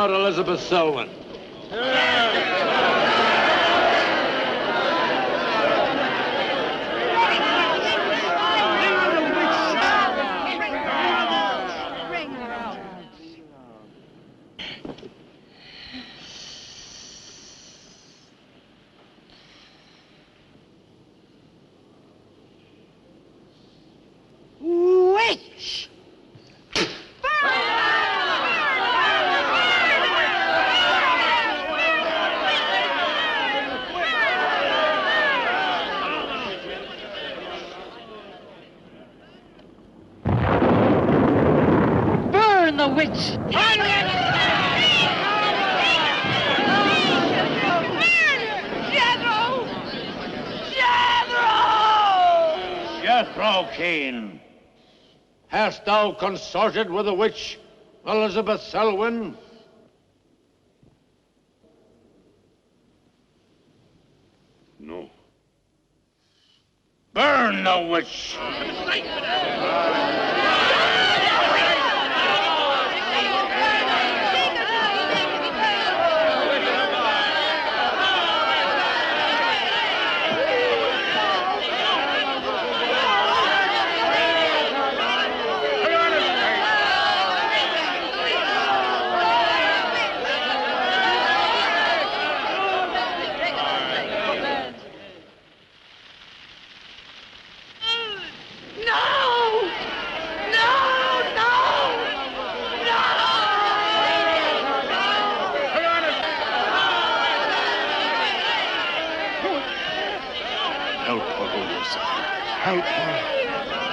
out Elizabeth Selwyn. Witch! Burn the witch! Jethro Keen, hast thou consorted with the witch Elizabeth Selwyn? No. Burn the witch!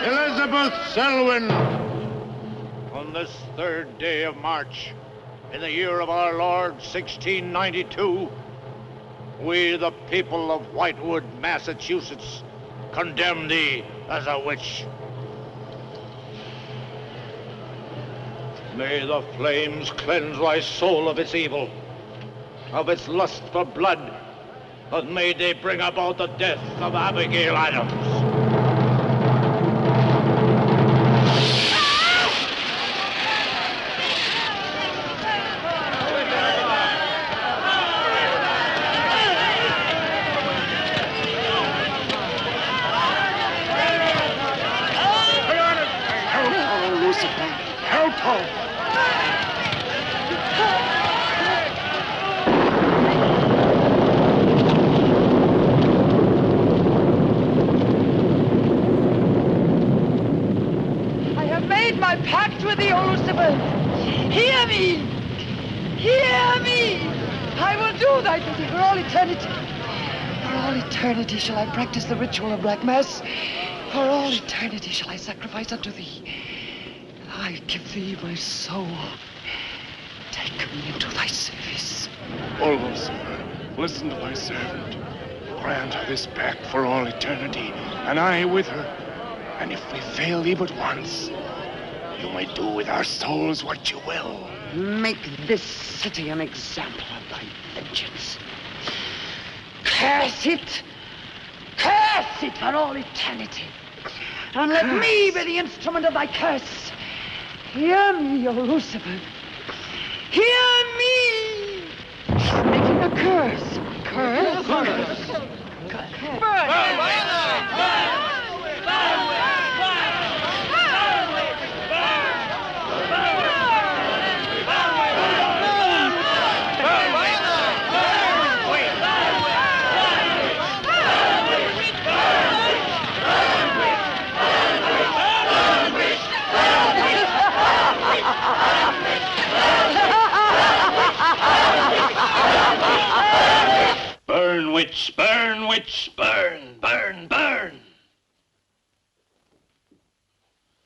Elizabeth Selwyn, on this 3rd day of March, in the year of our Lord 1692, we, the people of Whitewood, Massachusetts, condemn thee as a witch. May the flames cleanse thy soul of its evil, of its lust for blood, and may they bring about the death of Abigail Adams. Shall I practice the ritual of Black Mass? For all eternity shall I sacrifice unto thee. I give thee my soul. Take me into thy service. O Lucifer, listen to thy servant. Grant her this pact for all eternity, and I with her. And if we fail thee but once, you may do with our souls what you will. Make this city an example of thy vengeance. Curse it! Curse it for all eternity. And let me be the instrument of thy curse. Hear me, O Lucifer. Hear me! She's making a curse. Curse? Burn, witch, burn, witch, burn, burn, burn.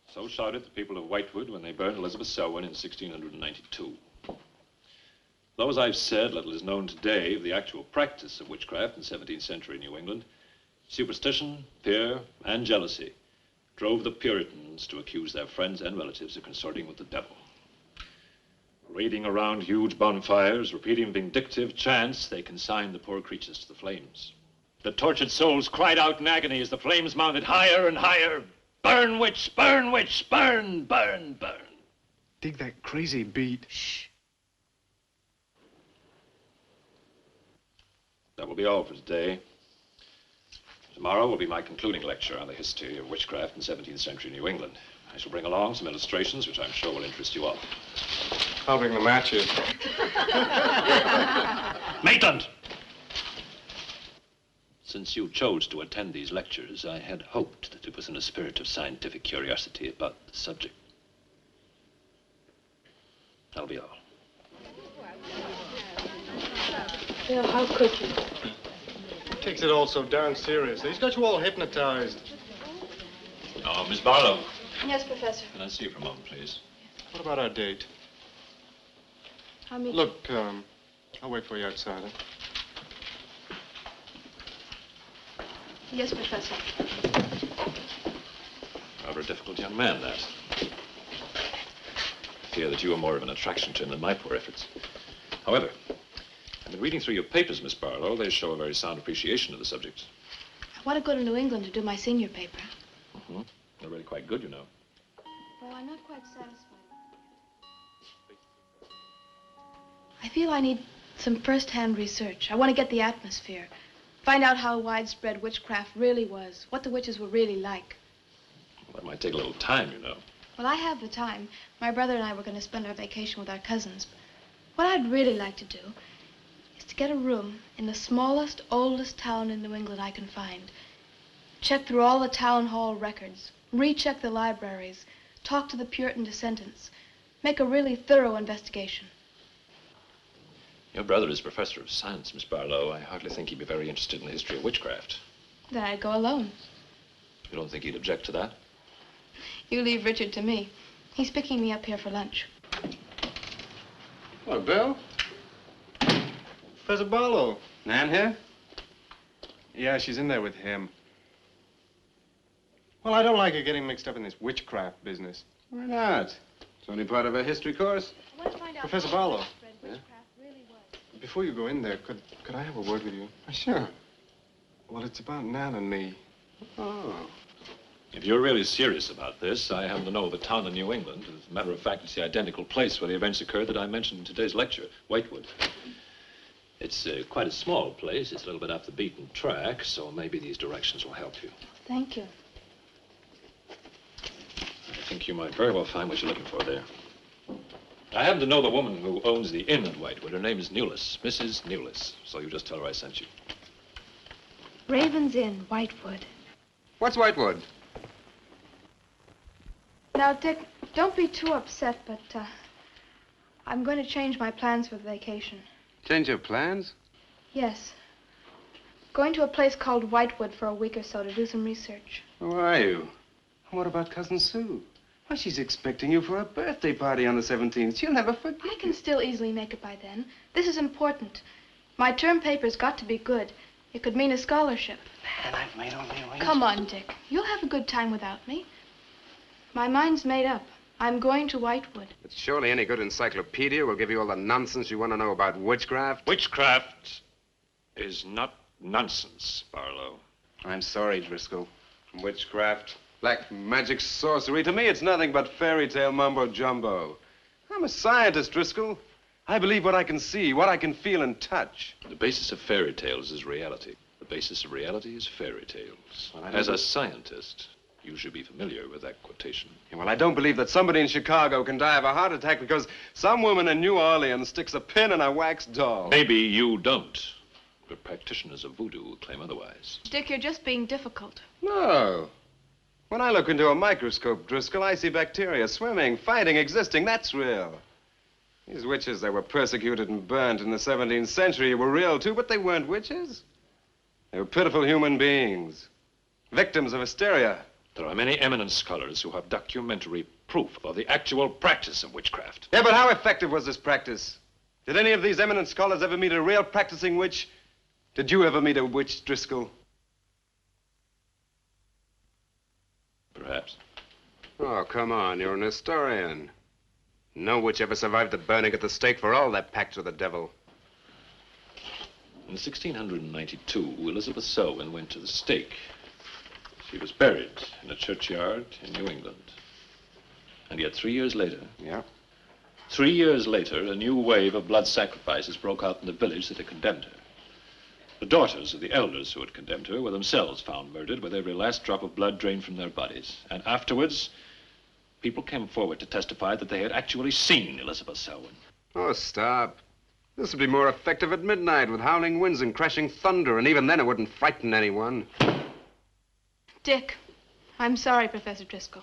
So shouted the people of Whitewood when they burned Elizabeth Selwyn in 1692. Though, as I've said, little is known today of the actual practice of witchcraft in 17th century New England, superstition, fear, and jealousy drove the Puritans to accuse their friends and relatives of consorting with the devil. Raiding around huge bonfires, repeating vindictive chants, they consigned the poor creatures to the flames. The tortured souls cried out in agony as the flames mounted higher and higher. Burn, witch, burn, witch, burn, burn, burn. Dig that crazy beat. Shh. That will be all for today. Tomorrow will be my concluding lecture on the history of witchcraft in 17th century New England. I shall bring along some illustrations, which I'm sure will interest you all. I'll bring the matches. Maitland! Since you chose to attend these lectures, I had hoped that it was in a spirit of scientific curiosity about the subject. That'll be all. Bill, how could you? He takes it all so darn seriously. He's got you all hypnotized. Oh, Miss Barlow. Yes, Professor. Can I see you for a moment, please? What about our date? I'll meet Look, I'll wait for you outside. Huh? Yes, Professor. Rather a difficult young man, that. I fear that you are more of an attraction to him than my poor efforts. However, I've been reading through your papers, Miss Barlow. They show a very sound appreciation of the subject. I want to go to New England to do my senior paper. Mm-hmm. They're really quite good, you know. Well, I'm not quite satisfied. I feel I need some first-hand research. I want to get the atmosphere. Find out how widespread witchcraft really was, what the witches were really like. Well, that might take a little time, you know. Well, I have the time. My brother and I were going to spend our vacation with our cousins. What I'd really like to do is to get a room in the smallest, oldest town in New England I can find. Check through all the town hall records, recheck the libraries, talk to the Puritan descendants, make a really thorough investigation. Your brother is professor of science, Miss Barlow. I hardly think he'd be very interested in the history of witchcraft. Then I'd go alone. You don't think he'd object to that? You leave Richard to me. He's picking me up here for lunch. Hello, Bill. Professor Barlow. Nan here? Yeah, she's in there with him. Well, I don't like her getting mixed up in this witchcraft business. Why not? It's only part of a history course. I want to find out Professor how Barlow. widespread witchcraft really was. Before you go in there, could I have a word with you? Sure. Well, it's about Nan and me. Oh. If you're really serious about this, I happen to know of a town in New England. As a matter of fact, it's the identical place where the events occurred that I mentioned in today's lecture, Whitewood. It's quite a small place. It's a little bit off the beaten track, so maybe these directions will help you. Thank you. I think you might very well find what you're looking for there. I happen to know the woman who owns the inn at Whitewood. Her name is Newless, Mrs. Newless. So you just tell her I sent you. Raven's Inn, Whitewood. What's Whitewood? Now, Dick, don't be too upset, but I'm going to change my plans for the vacation. Change your plans? Yes. Going to a place called Whitewood for a week or so to do some research. Who are you? What about Cousin Sue? Why, she's expecting you for a birthday party on the 17th. She'll never forget. I can still easily make it by then. This is important. My term paper's got to be good. It could mean a scholarship. And I've made all the arrangements. Come on, Dick. You'll have a good time without me. My mind's made up. I'm going to Whitewood. But surely any good encyclopedia will give you all the nonsense you want to know about witchcraft. Witchcraft is not nonsense, Barlow. I'm sorry, Driscoll. Witchcraft, black magic, sorcery. To me, it's nothing but fairy tale mumbo-jumbo. I'm a scientist, Driscoll. I believe what I can see, what I can feel and touch. The basis of fairy tales is reality. The basis of reality is fairy tales. Well, As a scientist, you should be familiar with that quotation. Yeah, well, I don't believe that somebody in Chicago can die of a heart attack because some woman in New Orleans sticks a pin in a wax doll. Maybe you don't, but practitioners of voodoo claim otherwise. Dick, you're just being difficult. No. When I look into a microscope, Driscoll, I see bacteria swimming, fighting, existing. That's real. These witches that were persecuted and burnt in the 17th century were real, too, but they weren't witches. They were pitiful human beings, victims of hysteria. There are many eminent scholars who have documentary proof of the actual practice of witchcraft. Yeah, but how effective was this practice? Did any of these eminent scholars ever meet a real practicing witch? Did you ever meet a witch, Driscoll? Perhaps. Oh, come on, you're an historian. No witch ever survived the burning at the stake for all that pact with the devil. In 1692, Elizabeth Selwyn went to the stake. She was buried in a churchyard in New England. And yet 3 years later... Yeah? 3 years later, a new wave of blood sacrifices broke out in the village that had condemned her. The daughters of the elders who had condemned her were themselves found murdered with every last drop of blood drained from their bodies. And afterwards, people came forward to testify that they had actually seen Elizabeth Selwyn. Oh, stop. This would be more effective at midnight with howling winds and crashing thunder, and even then it wouldn't frighten anyone. Dick, I'm sorry, Professor Driscoll.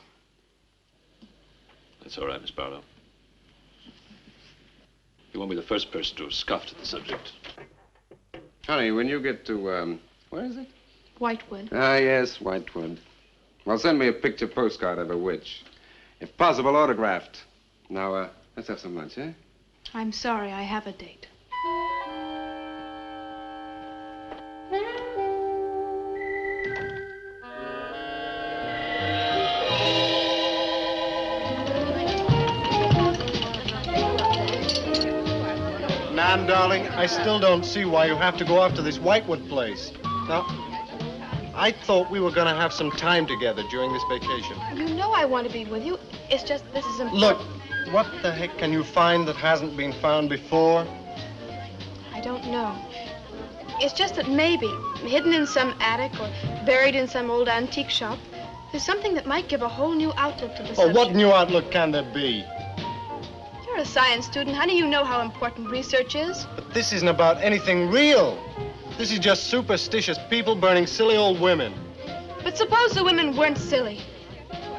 That's all right, Miss Barlow. You won't be the first person to have scoffed at the subject. Honey, when you get to, where is it? Whitewood. Ah, yes, Whitewood. Well, send me a picture postcard of a witch. If possible, autographed. Now, let's have some lunch, eh? I'm sorry, I have a date. Nan, darling, I still don't see why you have to go off to this Whitewood place. Now, I thought we were going to have some time together during this vacation. You know I want to be with you. It's just this is important. Look, what the heck can you find that hasn't been found before? I don't know. It's just that maybe, hidden in some attic or buried in some old antique shop, there's something that might give a whole new outlook to the subject. Oh, what new outlook can there be? You're a science student, honey. You know how important research is. But this isn't about anything real. This is just superstitious people burning silly old women. But suppose the women weren't silly.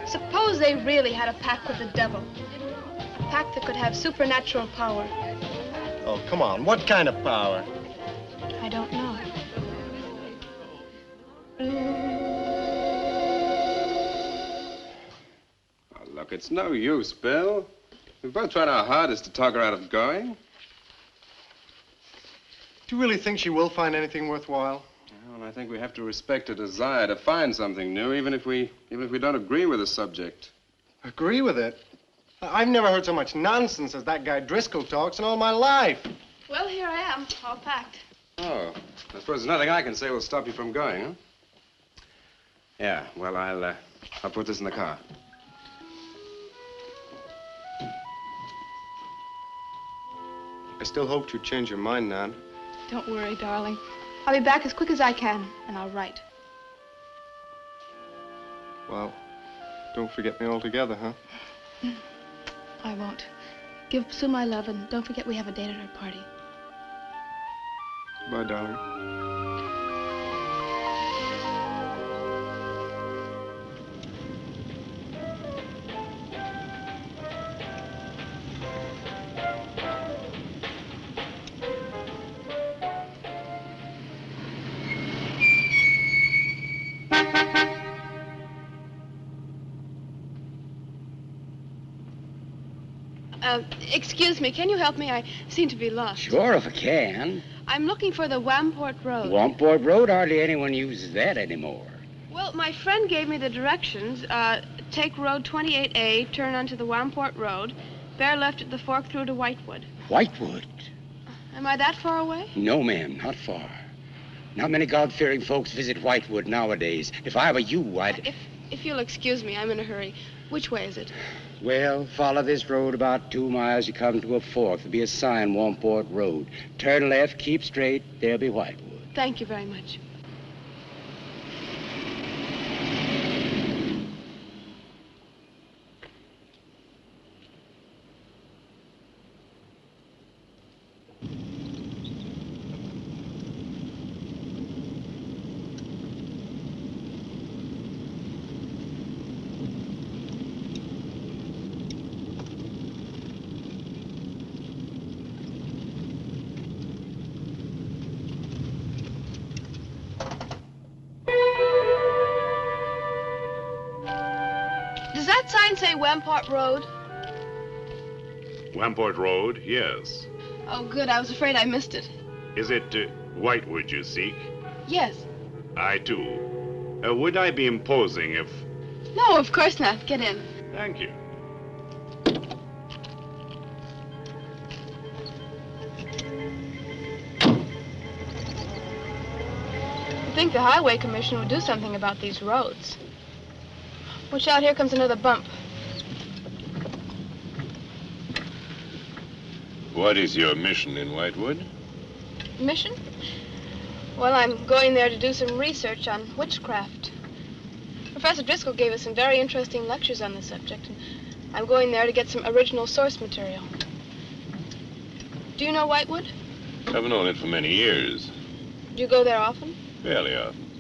Suppose they really had a pact with the devil. A pact that could have supernatural power. Oh, come on. What kind of power? I don't know. Oh, look, it's no use, Bill. We've both tried our hardest to talk her out of going. Do you really think she will find anything worthwhile? Well, I think we have to respect her desire to find something new, even if we don't agree with the subject. Agree with it? I've never heard so much nonsense as that guy Driscoll talks in all my life. Well, here I am, all packed. Oh, I suppose there's nothing I can say will stop you from going, huh? Yeah, well, I'll put this in the car. I still hoped you'd change your mind, Nan. Don't worry, darling. I'll be back as quick as I can, and I'll write. Well, don't forget me altogether, huh? I won't. Give Sue my love, and don't forget we have a date at her party. Bye, darling. Excuse me, can you help me? I seem to be lost. Sure, if I can. I'm looking for the Wamport Road. Wamport Road, hardly anyone uses that anymore. Well, my friend gave me the directions. Take Road 28A, turn onto the Wamport Road, bear left at the fork through to Whitewood. Whitewood? Am I that far away? No, ma'am, not far. Not many God-fearing folks visit Whitewood nowadays. If I were you, I'd... If you'll excuse me, I'm in a hurry. Which way is it? Well, follow this road about 2 miles. You come to a fork. There'll be a sign, Wamport Road. Turn left, keep straight. There'll be Whitewood. Thank you very much. Does that sign say Wamport Road? Wamport Road, yes. Oh, good. I was afraid I missed it. Is it Whitewood you seek? Yes. I, too. Would I be imposing if... No, of course not. Get in. Thank you. I think the Highway Commission would do something about these roads. Watch out, here comes another bump. What is your mission in Whitewood? Mission? Well, I'm going there to do some research on witchcraft. Professor Driscoll gave us some very interesting lectures on the subject, and I'm going there to get some original source material. Do you know Whitewood? I've known it for many years. Do you go there often? Fairly often.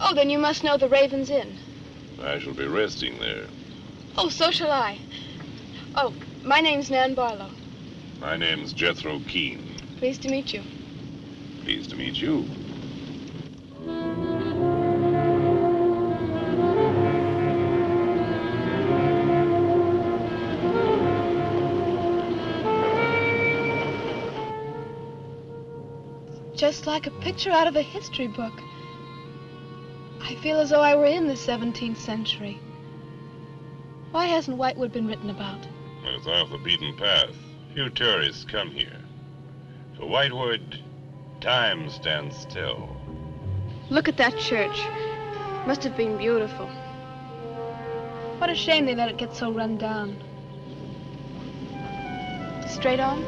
Oh, then you must know the Raven's Inn. I shall be resting there. Oh, so shall I. Oh, my name's Nan Barlow. My name's Jethro Keene. Pleased to meet you. Pleased to meet you. Just like a picture out of a history book. I feel as though I were in the 17th century. Why hasn't Whitewood been written about? It's off the beaten path. Few tourists come here. For Whitewood, time stands still. Look at that church. Must have been beautiful. What a shame they let it get so run down. Straight on?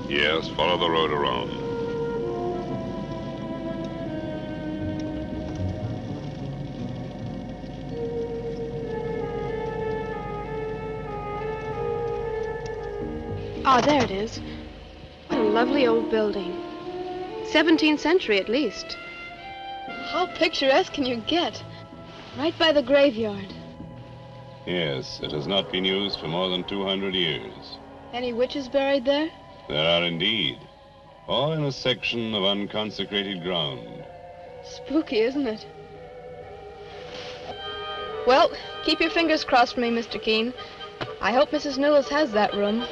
Yes, follow the road around. Ah, there it is. What a lovely old building. 17th century at least. How picturesque can you get? Right by the graveyard. Yes, it has not been used for more than 200 years. Any witches buried there? There are indeed. All in a section of unconsecrated ground. Spooky, isn't it? Well, keep your fingers crossed for me, Mr. Keene. I hope Mrs. Newell has that room.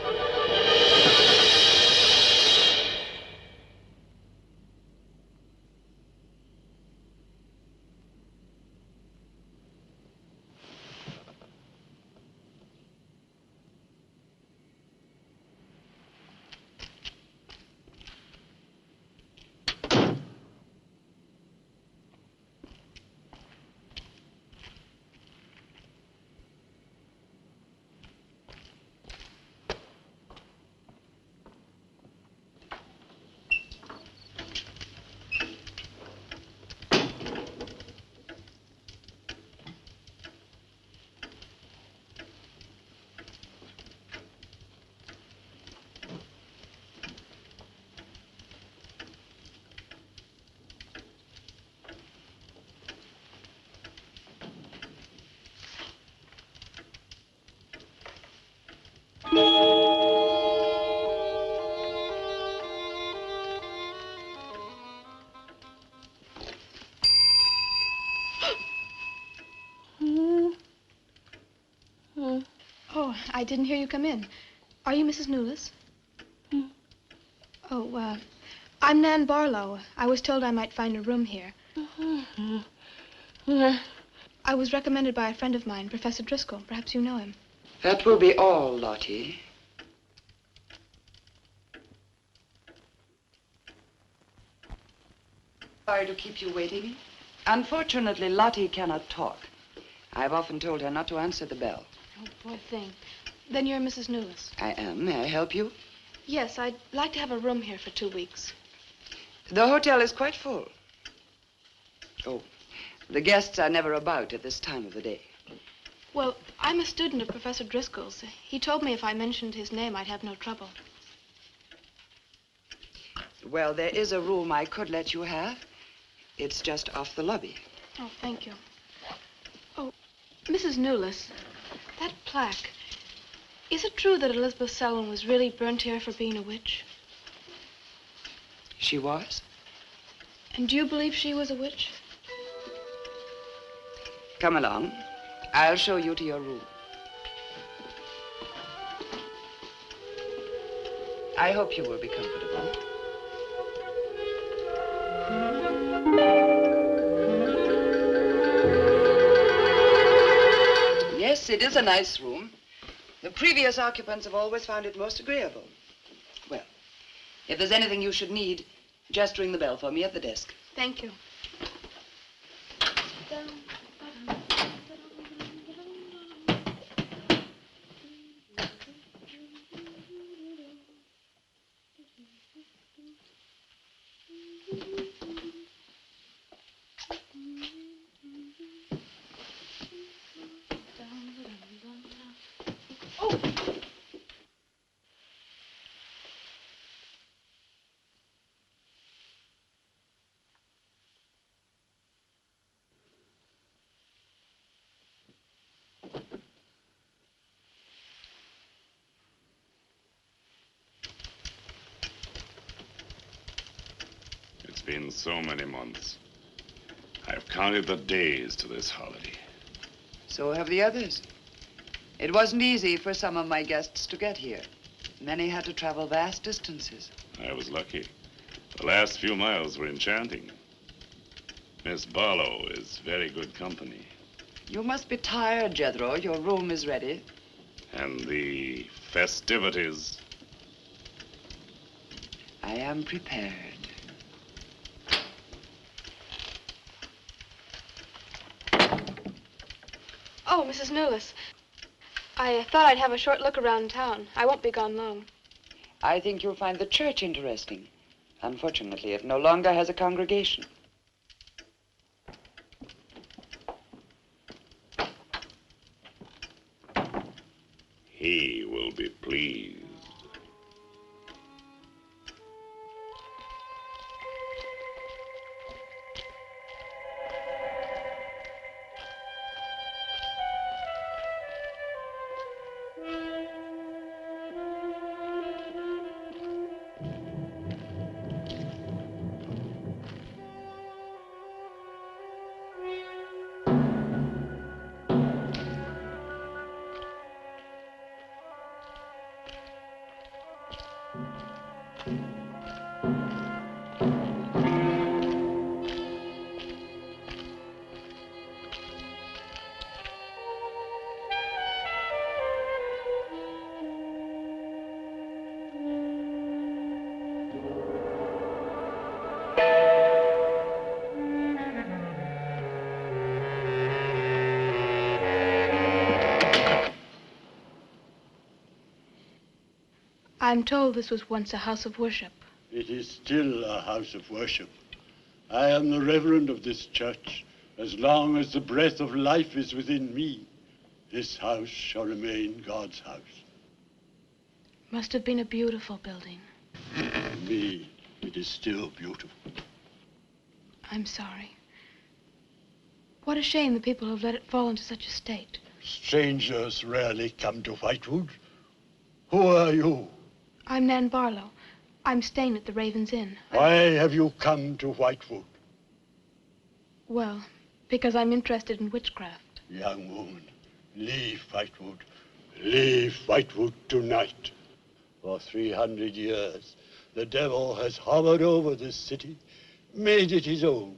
Oh, I didn't hear you come in. Are you Mrs. Newless? Oh, I'm Nan Barlow. I was told I might find a room here. I was recommended by a friend of mine, Professor Driscoll. Perhaps you know him. That will be all, Lottie. Sorry to keep you waiting. Unfortunately, Lottie cannot talk. I've often told her not to answer the bell. Oh, poor thing. Then you're Mrs. Newless. I am. May I help you? Yes, I'd like to have a room here for 2 weeks. The hotel is quite full. Oh, the guests are never about at this time of the day. Well, I'm a student of Professor Driscoll's. He told me if I mentioned his name, I'd have no trouble. Well, there is a room I could let you have. It's just off the lobby. Oh, thank you. Oh, Mrs. Newless, that plaque. Is it true that Elizabeth Selwyn was really burnt here for being a witch? She was? And do you believe she was a witch? Come along. I'll show you to your room. I hope you will be comfortable. Yes, it is a nice room. The previous occupants have always found it most agreeable. Well, if there's anything you should need, just ring the bell for me at the desk. Thank you. been so many months. I've counted the days to this holiday. So have the others. It wasn't easy for some of my guests to get here. Many had to travel vast distances. I was lucky. The last few miles were enchanting. Miss Barlow is very good company. You must be tired, Jethro. Your room is ready. And the festivities. I am prepared. Oh, Mrs. Newless. I thought I'd have a short look around town. I won't be gone long. I think you'll find the church interesting. Unfortunately, it no longer has a congregation. He will be pleased. I'm told this was once a house of worship. It is still a house of worship. I am the reverend of this church. As long as the breath of life is within me, this house shall remain God's house. Must have been a beautiful building. To me, it is still beautiful. I'm sorry. What a shame the people have let it fall into such a state. Strangers rarely come to Whitewood. Who are you? I'm Nan Barlow. I'm staying at the Raven's Inn. Why have you come to Whitewood? Well, because I'm interested in witchcraft. Young woman, leave Whitewood. Leave Whitewood tonight. For 300 years, the devil has hovered over this city, made it his own.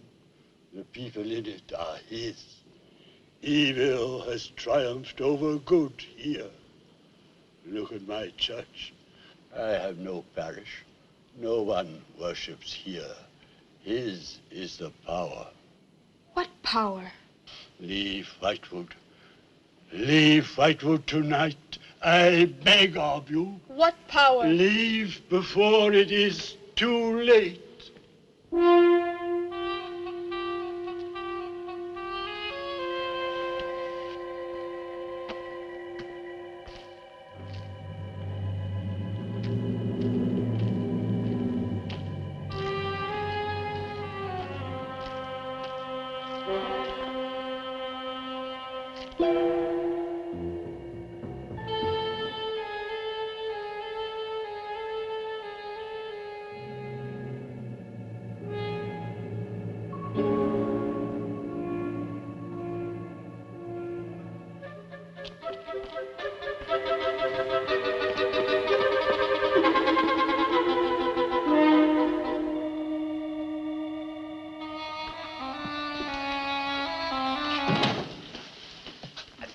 The people in it are his. Evil has triumphed over good here. Look at my church. I have no parish. No one worships here. His is the power. What power? Leave Whitewood. Leave Whitewood tonight. I beg of you. What power? Leave before it is too late.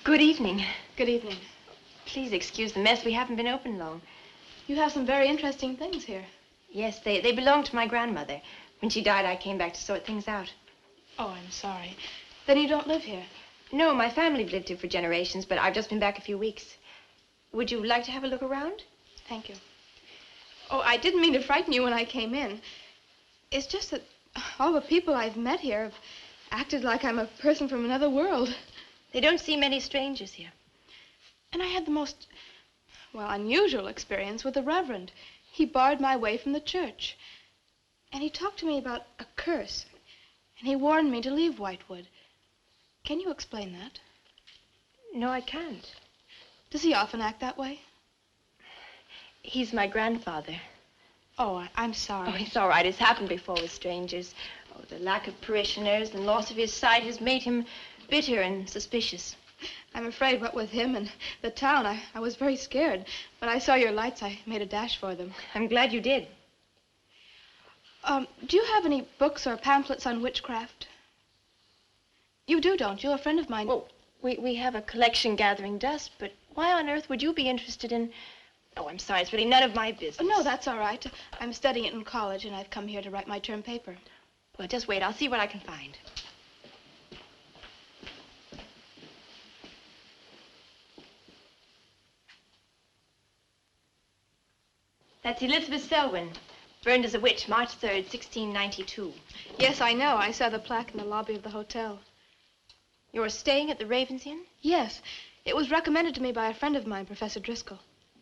Good evening. Good evening. Please excuse the mess. We haven't been open long. You have some very interesting things here. Yes, they belong to my grandmother. When she died, I came back to sort things out. Oh, I'm sorry. Then you don't live here? No, my family have lived here for generations, but I've just been back a few weeks. Would you like to have a look around? Thank you. Oh, I didn't mean to frighten you when I came in. It's just that all the people I've met here have acted like I'm a person from another world. They don't see many strangers here. And I had the most, well, unusual experience with the Reverend. He barred my way from the church. And he talked to me about a curse. And he warned me to leave Whitewood. Can you explain that? No, I can't. Does he often act that way? He's my grandfather. Oh, I'm sorry. Oh, it's all right. It's happened before with strangers. Oh, the lack of parishioners and loss of his sight has made him bitter and suspicious. I'm afraid what with him and the town, I was very scared. When I saw your lights, I made a dash for them. I'm glad you did. Do you have any books or pamphlets on witchcraft? You do, don't you? A friend of mine... Well, we have a collection gathering dust, but why on earth would you be interested in... Oh, I'm sorry. It's really none of my business. Oh, no, that's all right. I'm studying it in college, and I've come here to write my term paper. Well, just wait. I'll see what I can find. That's Elizabeth Selwyn, burned as a witch, March 3rd, 1692. Yes, I know. I saw the plaque in the lobby of the hotel. You're staying at the Ravens Inn? Yes. It was recommended to me by a friend of mine, Professor Driscoll.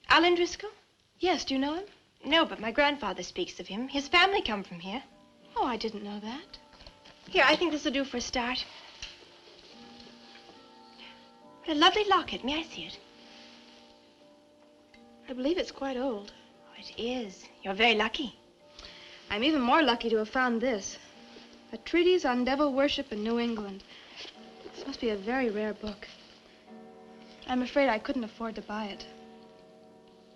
Alan Driscoll? Yes, do you know him? No, but my grandfather speaks of him. His family come from here. Oh, I didn't know that. Here, I think this will do for a start. What a lovely locket. May I see it? I believe it's quite old. Oh, it is. You're very lucky. I'm even more lucky to have found this. A treatise on devil worship in New England. This must be a very rare book. I'm afraid I couldn't afford to buy it.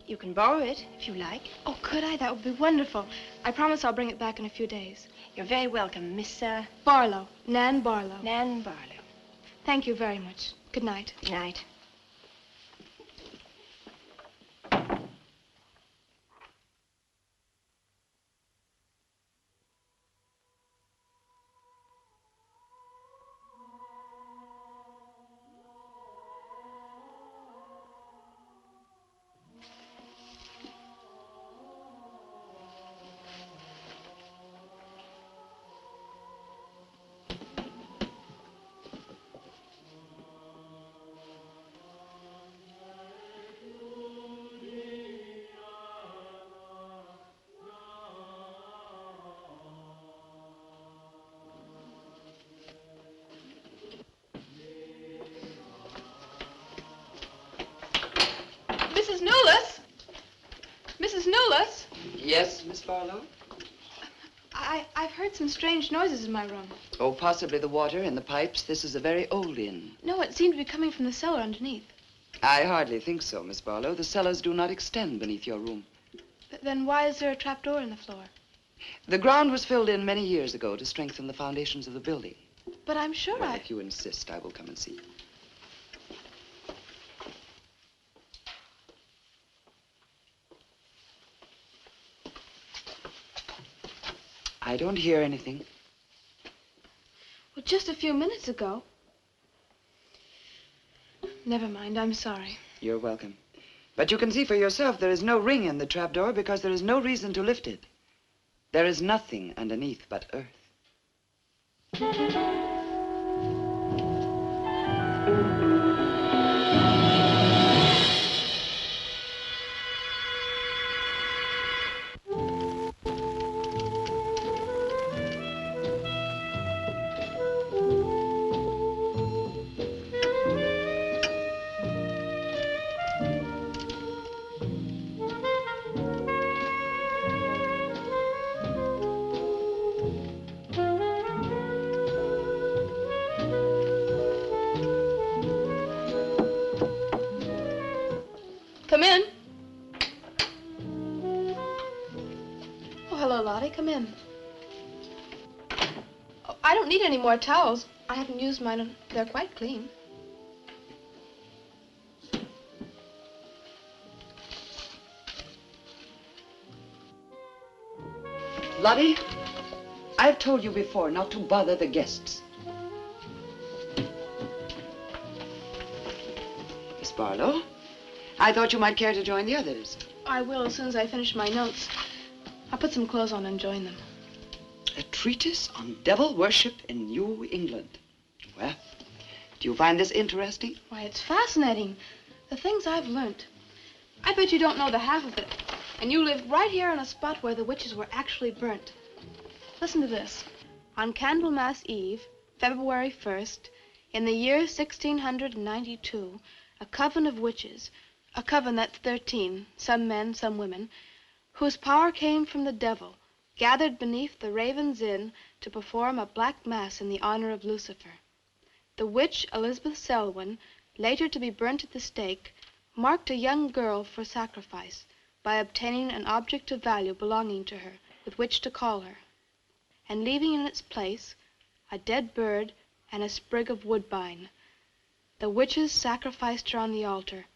You can borrow it, if you like. Oh, could I? That would be wonderful. I promise I'll bring it back in a few days. You're very welcome, Miss, Barlow. Nan Barlow. Nan Barlow. Thank you very much. Good night. Good night. Mrs. Newless? Mrs. Newless? Yes, Miss Barlow? I've heard some strange noises in my room. Oh, possibly the water in the pipes. This is a very old inn. No, it seemed to be coming from the cellar underneath. I hardly think so, Miss Barlow. The cellars do not extend beneath your room. Then why is there a trapdoor in the floor? The ground was filled in many years ago to strengthen the foundations of the building. But I'm sure Well, if you insist, I will come and see you. I don't hear anything. Well, just a few minutes ago. Never mind, I'm sorry. You're welcome. But you can see for yourself there is no ring in the trapdoor because there is no reason to lift it. There is nothing underneath but earth. Come in. Oh, hello, Lottie. Come in. Oh, I don't need any more towels. I haven't used mine, and they're quite clean. Lottie, I've told you before not to bother the guests. Miss Barlow, I thought you might care to join the others. I will as soon as I finish my notes. I'll put some clothes on and join them. A treatise on devil worship in New England. Well, do you find this interesting? Why, it's fascinating. The things I've learned. I bet you don't know the half of it. And you live right here on a spot where the witches were actually burnt. Listen to this. On Candlemas Eve, February 1st, in the year 1692, a coven of witches, a coven that's 13, some men, some women, whose power came from the devil, gathered beneath the raven's inn to perform a black mass in the honor of Lucifer. The witch Elizabeth Selwyn, later to be burnt at the stake, marked a young girl for sacrifice by obtaining an object of value belonging to her with which to call her, and leaving in its place a dead bird and a sprig of woodbine. The witches sacrificed her on the altar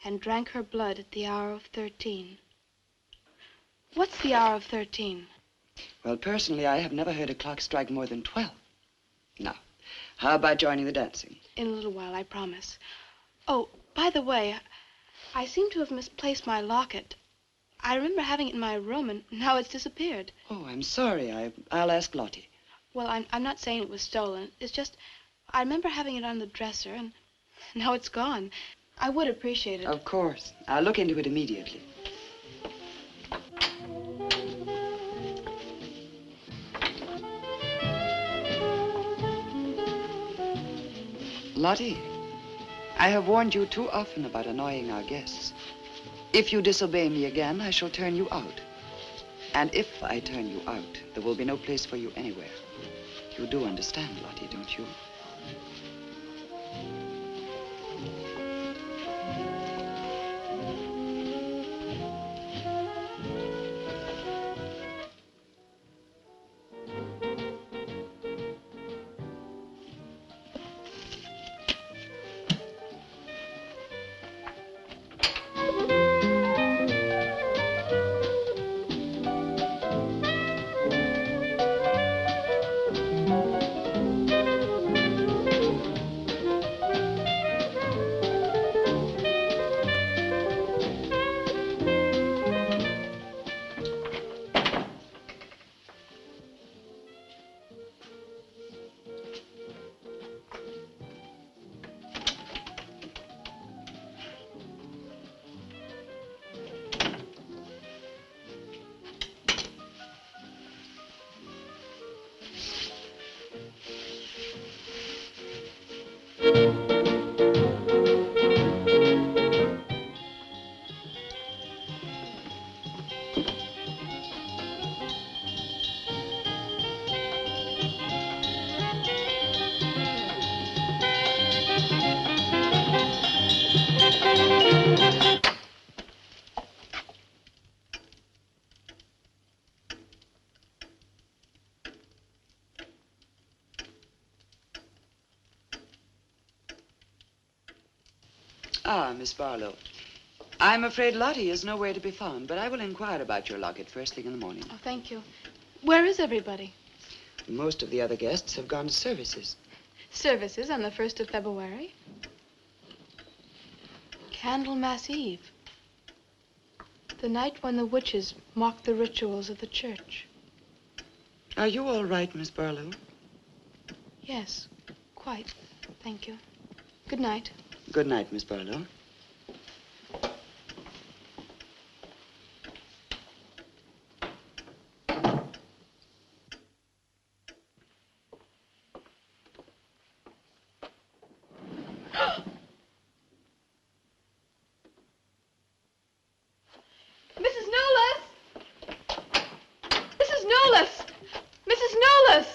and drank her blood at the hour of 13. What's the hour of 13? Well, personally, I have never heard a clock strike more than 12. Now, how about joining the dancing? In a little while, I promise. Oh, by the way, I seem to have misplaced my locket. I remember having it in my room, and now it's disappeared. Oh, I'm sorry. I'll ask Lottie. Well, I'm not saying it was stolen. It's just, I remember having it on the dresser, and now it's gone. I would appreciate it. Of course. I'll look into it immediately. Lottie, I have warned you too often about annoying our guests. If you disobey me again, I shall turn you out. And if I turn you out, there will be no place for you anywhere. You do understand, Lottie, don't you? Ah, Miss Barlow. I'm afraid Lottie is nowhere to be found, but I will inquire about your locket first thing in the morning. Oh, thank you. Where is everybody? Most of the other guests have gone to services. Services on the 1st of February? Candlemas Eve. The night when the witches mocked the rituals of the church. Are you all right, Miss Barlow? Yes, quite. Thank you. Good night. Good night, Miss Barlow. Mrs. Nolas! Mrs. Nolas! Mrs. Nolas!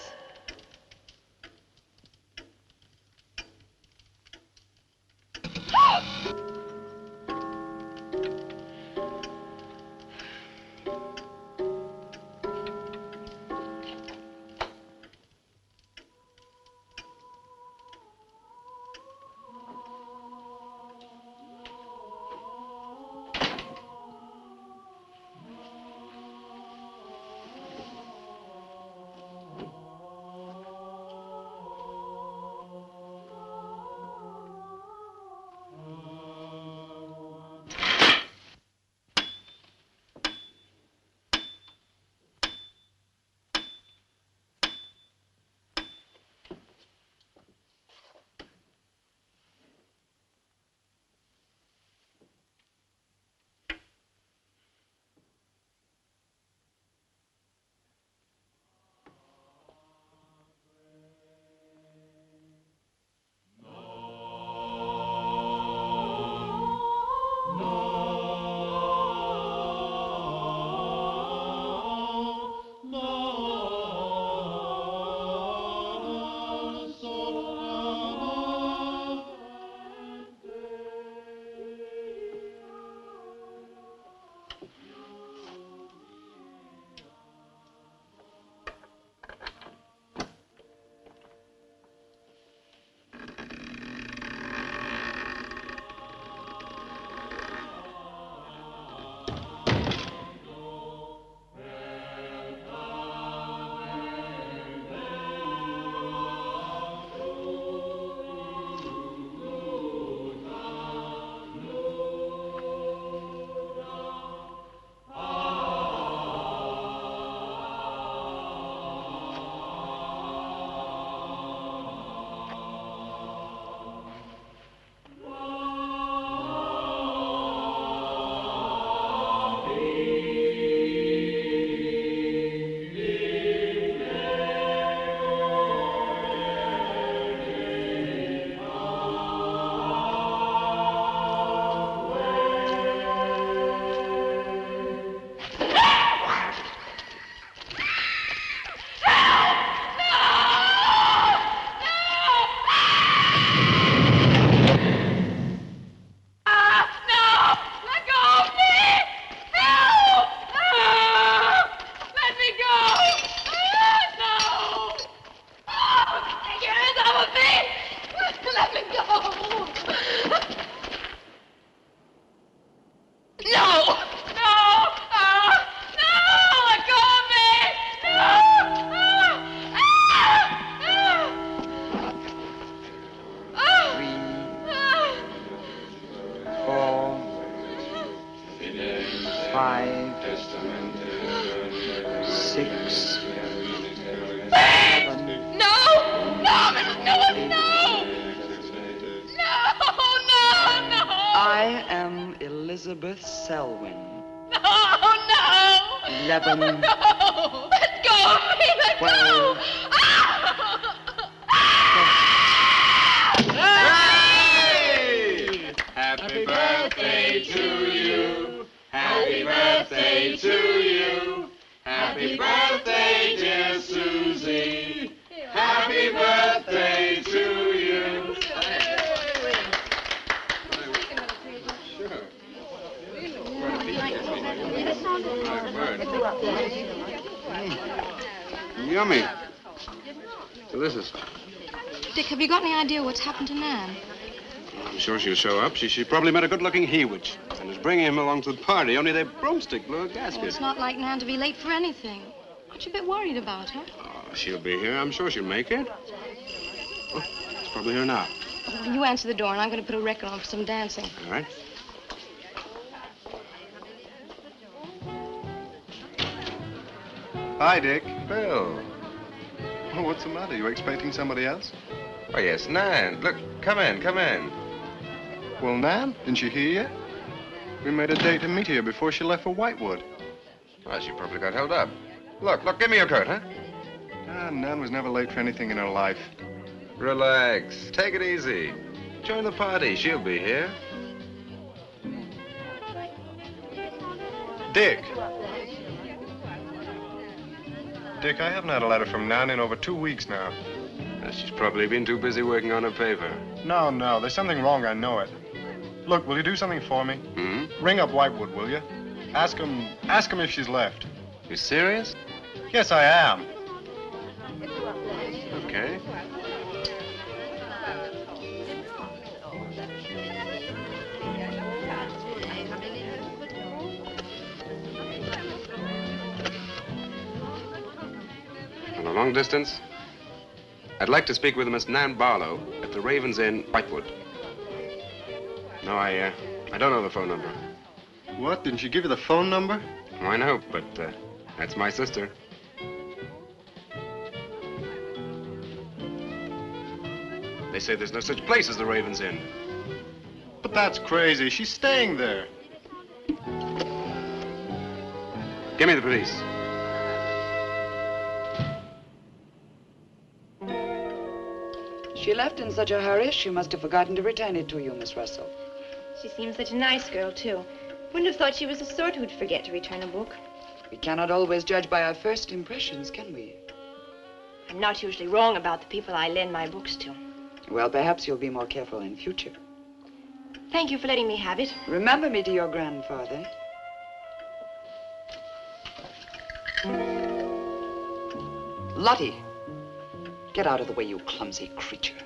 5, 6, 7. No! No, Mrs. Newell, no! No, no, no! I am Elizabeth Selwyn. No, no! 11. No! Let go of me! Let 12. go! Happy birthday to you. Happy birthday to you. Happy birthday, dear Susie. Happy birthday to you. Yummy. Delicious. Dick, have you got any idea what's happened to Nan? I'm sure she'll show up. She probably met a good-looking Hewich and is bringing him along to the party, only their broomstick blew a gasket. Oh, it's not like Nan to be late for anything. Aren't you a bit worried about her? Oh, she'll be here. I'm sure she'll make it. Oh, it's probably here now. Well, you answer the door, and I'm going to put a record on for some dancing. All right. Hi, Dick. Bill. Oh, what's the matter? You expecting somebody else? Oh, yes, Nan. Look, come in, come in. Well, Nan, didn't she hear yet? We made a date to meet here before she left for Whitewood. Well, she probably got held up. Look, give me your coat, huh? Nan was never late for anything in her life. Relax. Take it easy. Join the party. She'll be here. Dick. Dick, I haven't had a letter from Nan in over 2 weeks now. She's probably been too busy working on her paper. No, there's something wrong, I know it. Look, will you do something for me? Hmm? Ring up Whitewood, will you? Ask him if she's left. You serious? Yes, I am. Okay. On a long distance, I'd like to speak with Miss Nan Barlow at the Ravens Inn, Whitewood. No, I don't know the phone number. What? Didn't she give you the phone number? Oh, I know, but that's my sister. They say there's no such place as the Ravens Inn. But that's crazy. She's staying there. Give me the police. She left in such a hurry, she must have forgotten to return it to you, Miss Russell. She seems such a nice girl, too. Wouldn't have thought she was the sort who'd forget to return a book. We cannot always judge by our first impressions, can we? I'm not usually wrong about the people I lend my books to. Well, perhaps you'll be more careful in future. Thank you for letting me have it. Remember me to your grandfather. Lottie, get out of the way, you clumsy creature.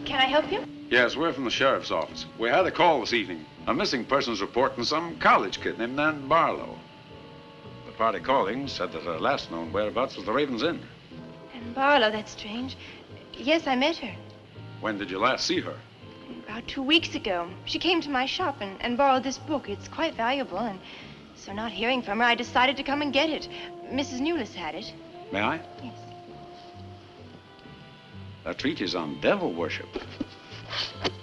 Can I help you? Yes, we're from the sheriff's office. We had a call this evening. A missing persons report from some college kid named Nan Barlow. The party calling said that her last known whereabouts was the Ravens Inn. And Barlow, that's strange. Yes, I met her. When did you last see her? About 2 weeks ago. She came to my shop and borrowed this book. It's quite valuable, and so not hearing from her, I decided to come and get it. Mrs. Newless had it. May I? Yes. That treatise on devil worship.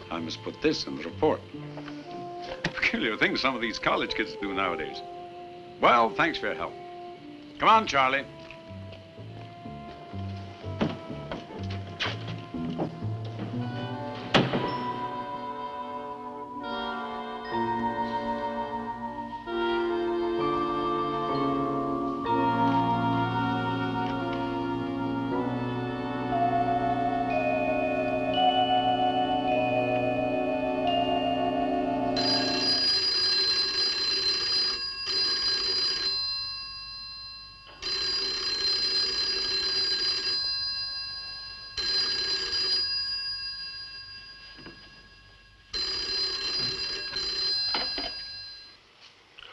I must put this in the report. Peculiar things some of these college kids do nowadays. Well, thanks for your help. Come on, Charlie.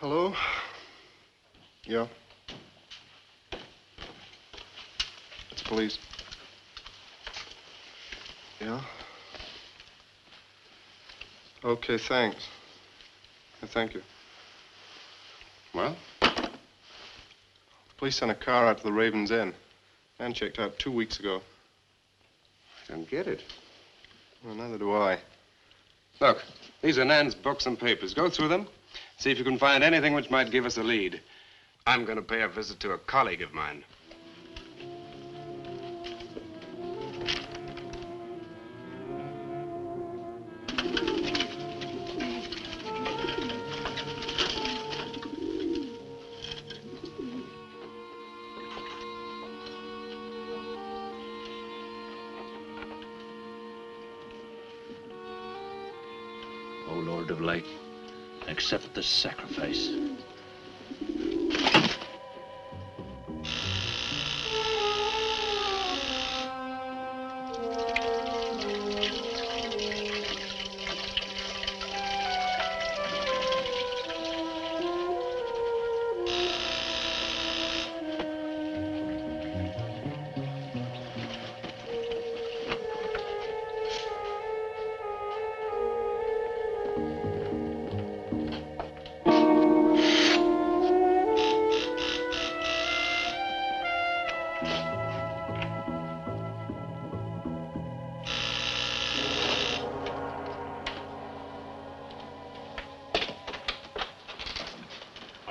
Hello? Yeah. police. Yeah? Okay, thanks. Thank you. Well? Police sent a car out to the Raven's Inn. Man checked out 2 weeks ago. I don't get it. Well, neither do I. Look, these are Nan's books and papers. Go through them. See if you can find anything which might give us a lead. I'm going to pay a visit to a colleague of mine. O Lord of Light, accept this sacrifice.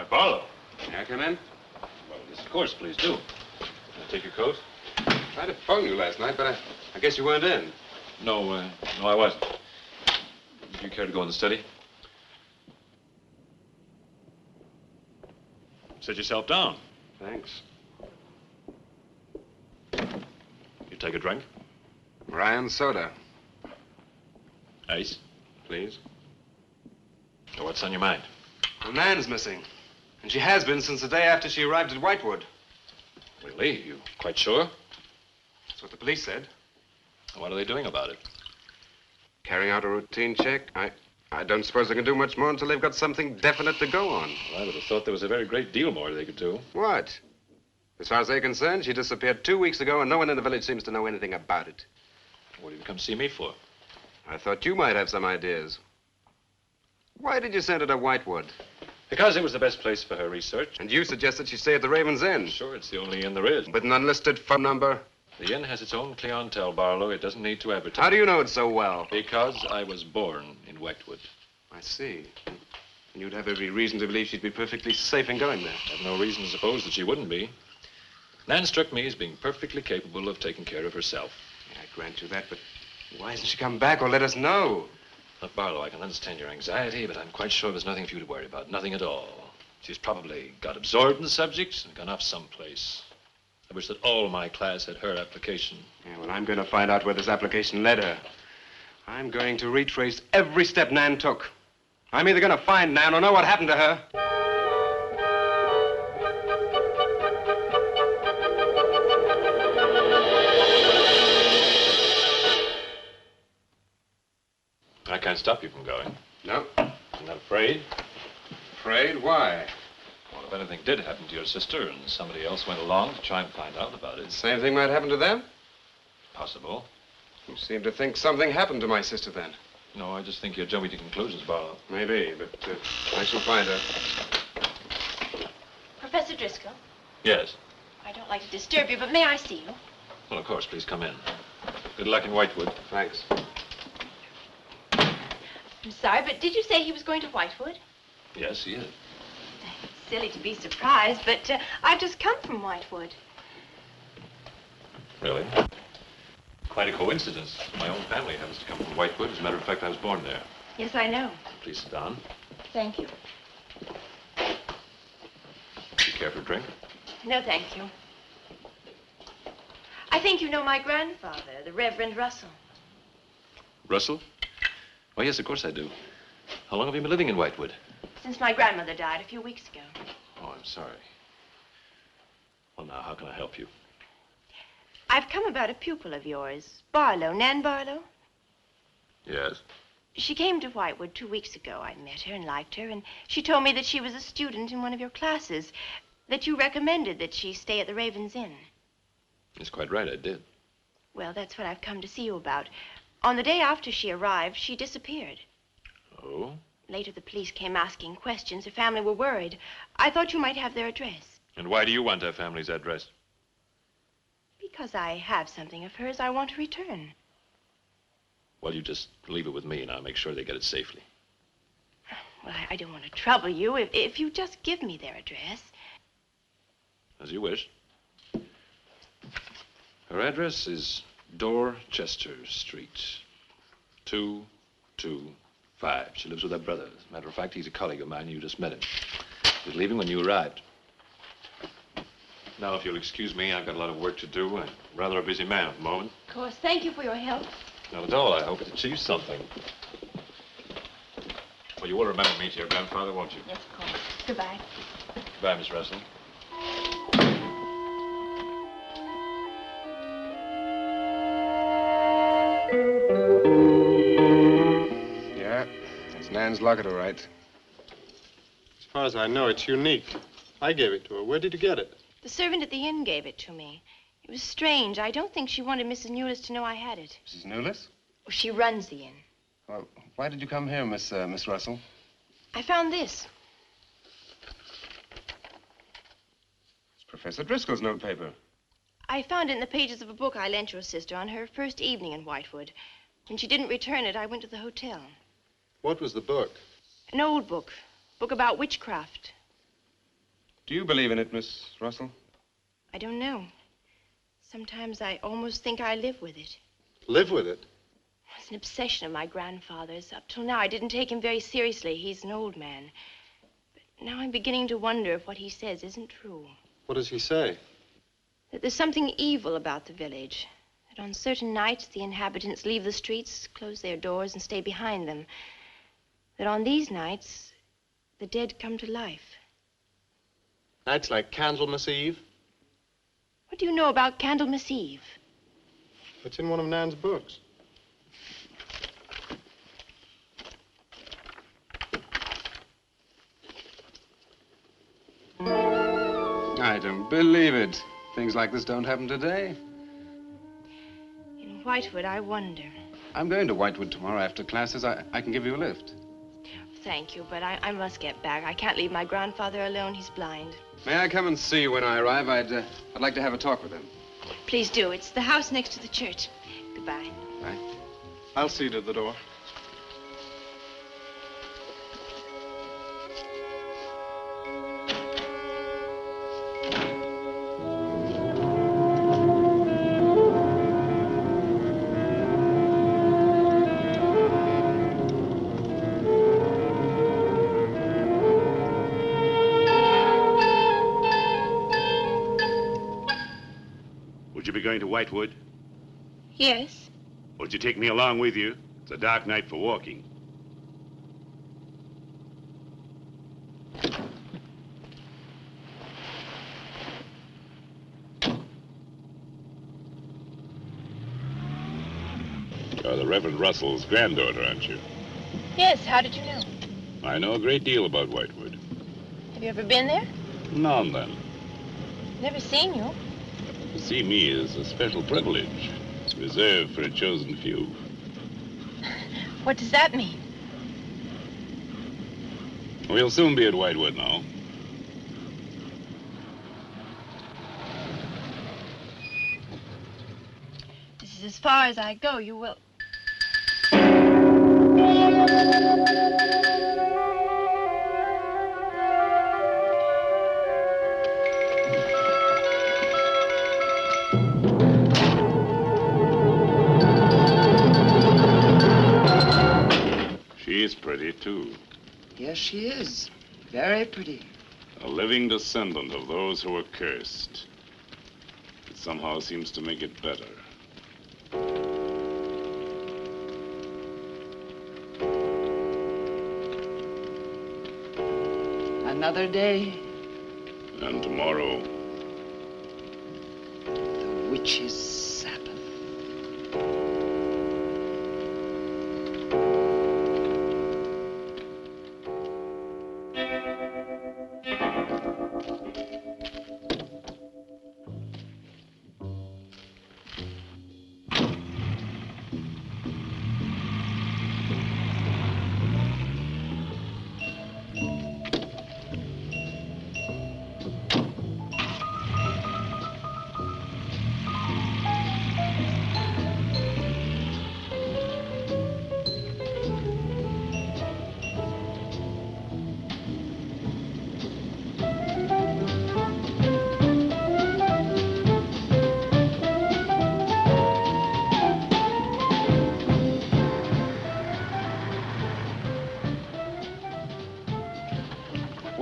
Barlow. May I come in? Well, yes, of course, please do. Can I take your coat? I tried to phone you last night, but I guess you weren't in. No, I wasn't. Would you care to go in the study? Sit yourself down. Thanks. You take a drink? Ryan soda. Ice? Please. So what's on your mind? Well, Nan's missing. And she has been since the day after she arrived at Whitewood. Really? You quite sure? That's what the police said. What are they doing about it? Carrying out a routine check. I don't suppose they can do much more until they've got something definite to go on. Well, I would have thought there was a very great deal more they could do. What? As far as they're concerned, she disappeared 2 weeks ago, and no one in the village seems to know anything about it. What did you come see me for? I thought you might have some ideas. Why did you send her to Whitewood? Because it was the best place for her research. And you suggested she stay at the Raven's Inn. Sure, it's the only inn there is. With an unlisted phone number? The inn has its own clientele, Barlow. It doesn't need to advertise. How do you know it so well? Because I was born in Whitewood. I see. And you'd have every reason to believe she'd be perfectly safe in going there. I have no reason to suppose that she wouldn't be. Nan struck me as being perfectly capable of taking care of herself. Yeah, I grant you that, but why hasn't she come back or let us know? Look, Barlow, I can understand your anxiety, but I'm quite sure there's nothing for you to worry about. Nothing at all. She's probably got absorbed in the subject and gone off someplace. I wish that all my class had her application. Yeah, well, I'm going to find out where this application led her. I'm going to retrace every step Nan took. I'm either going to find Nan or know what happened to her. I can't stop you from going. No. You're not afraid? Afraid? Why? Well, if anything did happen to your sister and somebody else went along to try and find out about it. Same thing might happen to them? Possible. You seem to think something happened to my sister then. No, I just think you're jumping to conclusions, Barlow. Maybe, but I shall find her. Professor Driscoll? Yes. I don't like to disturb you, but may I see you? Well, of course, please come in. Good luck in Whitewood. Thanks. I'm sorry, but did you say he was going to Whitewood? Yes, he is. It's silly to be surprised, but I've just come from Whitewood. Really? Quite a coincidence. My own family happens to come from Whitewood. As a matter of fact, I was born there. Yes, I know. Please sit down. Thank you. Do you care for a drink? No, thank you. I think you know my grandfather, the Reverend Russell. Russell? Oh, yes, of course I do. How long have you been living in Whitewood? Since my grandmother died a few weeks ago. Oh, I'm sorry. Well, now, how can I help you? I've come about a pupil of yours, Barlow, Nan Barlow. Yes? She came to Whitewood 2 weeks ago. I met her and liked her, and she told me that she was a student in one of your classes, that you recommended that she stay at the Raven's Inn. That's quite right, I did. Well, that's what I've come to see you about. On the day after she arrived, she disappeared. Oh? Later, the police came asking questions. Her family were worried. I thought you might have their address. And why do you want her family's address? Because I have something of hers I want to return. Well, you just leave it with me, and I'll make sure they get it safely. Well, I don't want to trouble you. If you just give me their address. As you wish. Her address is Dorchester Street, 225. She lives with her brother. As a matter of fact, he's a colleague of mine. You just met him. He was leaving when you arrived. Now, if you'll excuse me, I've got a lot of work to do. I'm rather a busy man at the moment. Of course. Thank you for your help. Not at all. I hope it achieves something. Well, you will remember me to your grandfather, won't you? Yes, of course. Goodbye. Goodbye, Miss Russell. Yeah, it's Nan's locket, all right. As far as I know, it's unique. I gave it to her. Where did you get it? The servant at the inn gave it to me. It was strange. I don't think she wanted Mrs. Newless to know I had it. Mrs. Newless? Oh, she runs the inn. Well, why did you come here, Miss Russell? I found this. It's Professor Driscoll's notepaper. I found it in the pages of a book I lent your sister on her first evening in Whitewood. When she didn't return it, I went to the hotel. What was the book? An old book. Book about witchcraft. Do you believe in it, Miss Russell? I don't know. Sometimes I almost think I live with it. Live with it? It's an obsession of my grandfather's. Up till now, I didn't take him very seriously. He's an old man. But now I'm beginning to wonder if what he says isn't true. What does he say? That there's something evil about the village. That on certain nights, the inhabitants leave the streets, close their doors, and stay behind them. That on these nights, the dead come to life. Nights like Candlemas Eve? What do you know about Candlemas Eve? It's in one of Nan's books. I don't believe it. Things like this don't happen today. In Whitewood, I wonder. I'm going to Whitewood tomorrow after classes. I can give you a lift. Thank you, but I must get back. I can't leave my grandfather alone. He's blind. May I come and see you when I arrive? I'd like to have a talk with him. Please do. It's the house next to the church. Goodbye. Bye. I'll see you to the door. Would you be going to Whitewood? Yes. Would you take me along with you? It's a dark night for walking. You're the Reverend Russell's granddaughter, aren't you? Yes, how did you know? I know a great deal about Whitewood. Have you ever been there? Now and then. Never seen you. To see me is a special privilege, reserved for a chosen few. What does that mean? We'll soon be at Whitewood now. This is as far as I go. You will... She's pretty, too. Yes, she is. Very pretty. A living descendant of those who were cursed. It somehow seems to make it better. Another day. And tomorrow. The witch's Sabbath.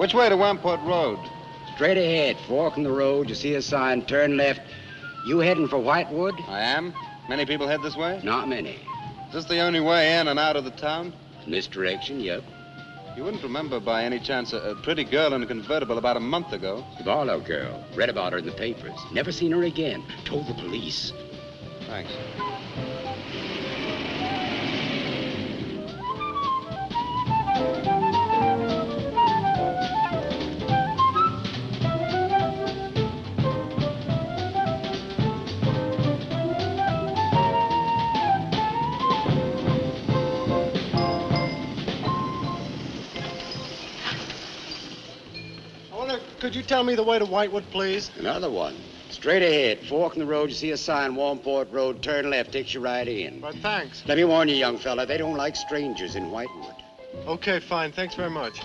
Which way to Wamport Road? Straight ahead, fork in the road, you see a sign, turn left. You heading for Whitewood? I am. Many people head this way? Not many. Is this the only way in and out of the town? In this direction, yep. You wouldn't remember by any chance a pretty girl in a convertible about a month ago? The Barlow girl. Read about her in the papers. Never seen her again. Told the police. Thanks. Could you tell me the way to Whitewood, please? Another one. Straight ahead, fork in the road, you see a sign, Wamport Road, turn left, takes you right in. But thanks. Let me warn you, young fella, they don't like strangers in Whitewood. Okay, fine. Thanks very much.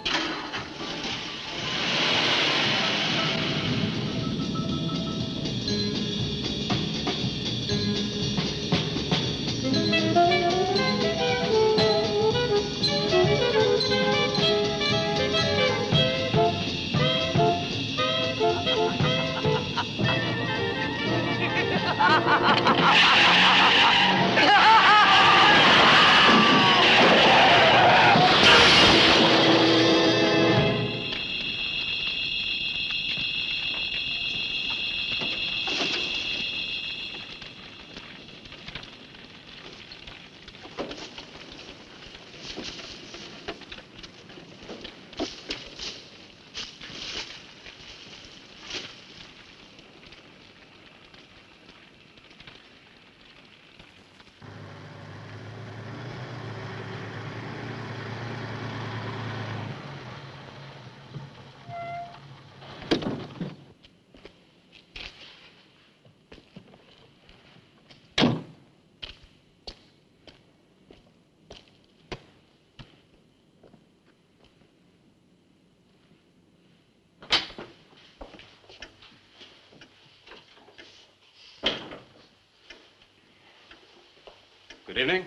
Good evening.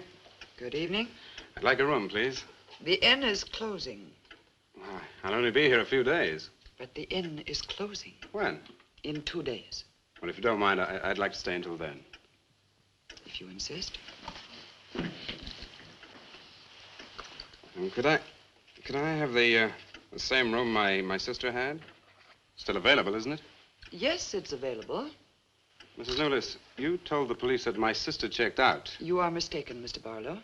Good evening. I'd like a room, please. The inn is closing. I'll only be here a few days. But the inn is closing. When? In 2 days. Well, if you don't mind, I'd like to stay until then. If you insist. Could I have the same room my sister had? Still available, isn't it? Yes, it's available. Mrs. Newless, you told the police that my sister checked out. You are mistaken, Mr. Barlow.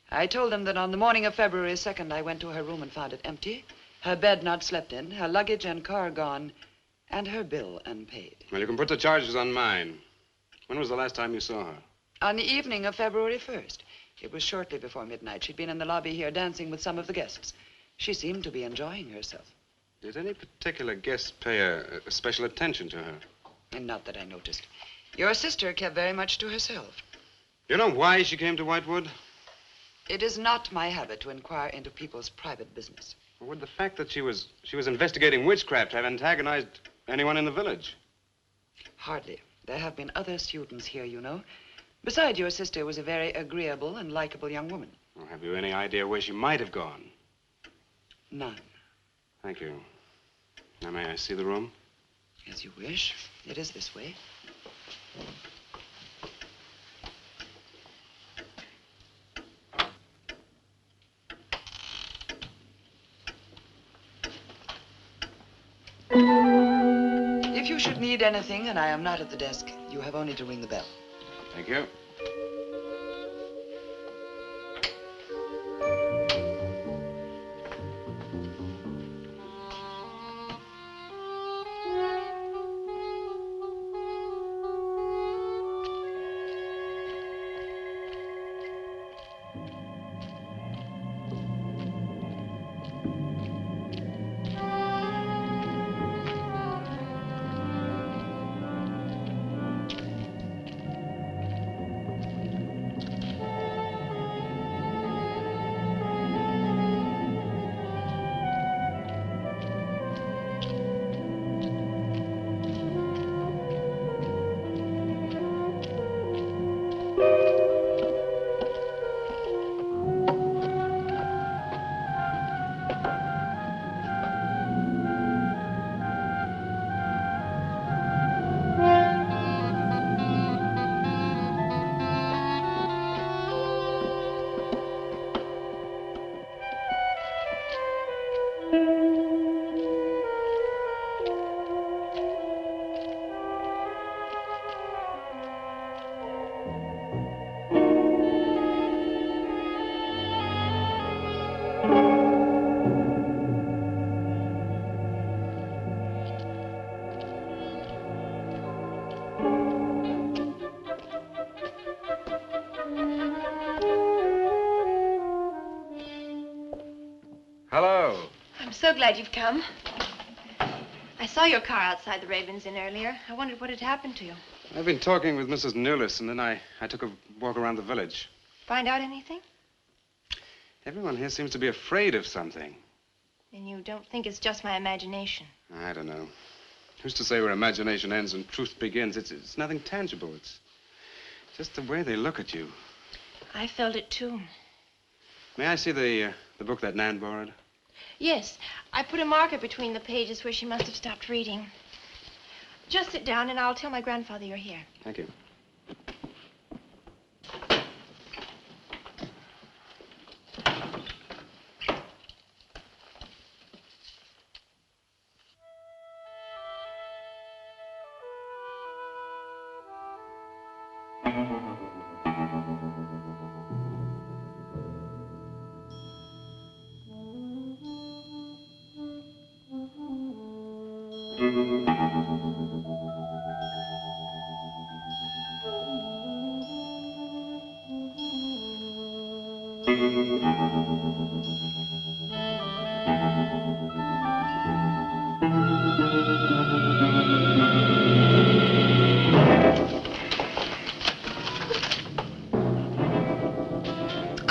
I told them that on the morning of February 2nd, I went to her room and found it empty, her bed not slept in, her luggage and car gone, and her bill unpaid. Well, you can put the charges on mine. When was the last time you saw her? On the evening of February 1st. It was shortly before midnight. She'd been in the lobby here dancing with some of the guests. She seemed to be enjoying herself. Did any particular guest pay a special attention to her? And not that I noticed. Your sister kept very much to herself. You know why she came to Whitewood? It is not my habit to inquire into people's private business. Would the fact that she was investigating witchcraft have antagonized anyone in the village? Hardly. There have been other students here, you know. Besides, your sister was a very agreeable and likable young woman. Well, have you any idea where she might have gone? None. Thank you. Now, may I see the room? As you wish. It is this way. If you should need anything and I am not at the desk, you have only to ring the bell. Thank you. so glad you've come. I saw your car outside the Ravens Inn earlier. I wondered what had happened to you. I've been talking with Mrs. Newless, and then I took a walk around the village. Find out anything? Everyone here seems to be afraid of something. And you don't think it's just my imagination? I don't know. Who's to say where imagination ends and truth begins? It's nothing tangible. It's just the way they look at you. I felt it, too. May I see the book that Nan borrowed? Yes. I put a marker between the pages where she must have stopped reading. Just sit down, and I'll tell my grandfather you're here. Thank you.